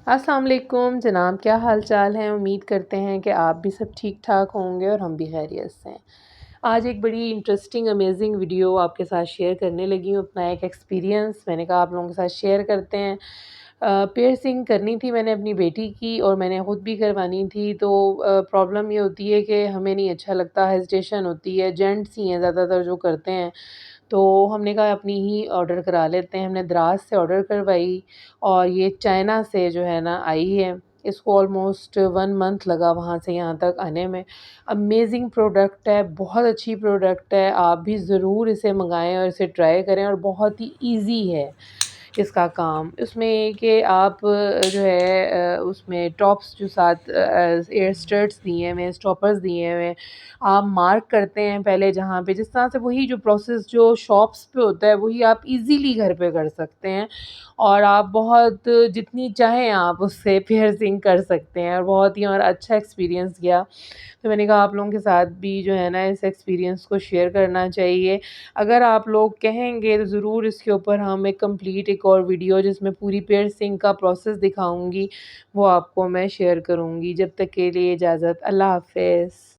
السلام علیکم جناب، کیا حال چال ہیں؟ امید کرتے ہیں کہ آپ بھی سب ٹھیک ٹھاک ہوں گے اور ہم بھی خیریت سے ہیں۔ آج ایک بڑی انٹرسٹنگ امیزنگ ویڈیو آپ کے ساتھ شیئر کرنے لگی ہوں، اپنا ایک ایکسپیرینس میں نے کہا آپ لوگوں کے ساتھ شیئر کرتے ہیں۔ پیئرسنگ کرنی تھی میں نے اپنی بیٹی کی، اور میں نے خود بھی کروانی تھی، تو پرابلم یہ ہوتی ہے کہ ہمیں نہیں اچھا لگتا، ہیزیٹیشن ہوتی ہے، جینٹس ہی ہیں زیادہ تر جو کرتے ہیں، تو ہم نے کہا اپنی ہی آرڈر کرا لیتے ہیں۔ ہم نے دراز سے آرڈر کروائی، اور یہ چائنا سے جو ہے نا آئی ہے۔ اس کو آلموسٹ 1 منتھ لگا وہاں سے یہاں تک آنے میں۔ امیزنگ پروڈکٹ ہے، بہت اچھی پروڈکٹ ہے، آپ بھی ضرور اسے منگائیں اور اسے ٹرائی کریں، اور بہت ہی ایزی ہے اس کا کام۔ اس میں یہ کہ آپ جو ہے اس میں ٹاپس جو ساتھ ایئر اسٹرٹس دیے ہوئے ہیں، اسٹاپرز دیے ہوئے ہیں، آپ مارک کرتے ہیں پہلے جہاں پہ، جس طرح سے وہی جو پروسیس جو شاپس پہ ہوتا ہے وہی آپ ایزیلی گھر پہ کر سکتے ہیں، اور آپ بہت جتنی چاہیں آپ اس سے پیئرسنگ کر سکتے ہیں، اور بہت ہی ہمارا اچھا ایکسپیرینس گیا۔ تو میں نے کہا آپ لوگوں کے ساتھ بھی جو ہے نا اس ایکسپیرینس کو شیئر کرنا چاہیے۔ اگر آپ لوگ کہیں گے تو ضرور اس کے اوپر ہم ایک کمپلیٹ ایک اور ویڈیو جس میں پوری پیئرسنگ کا پروسیس دکھاؤں گی، وہ آپ کو میں شیئر کروں گی۔ جب تک کے لیے اجازت، اللہ حافظ۔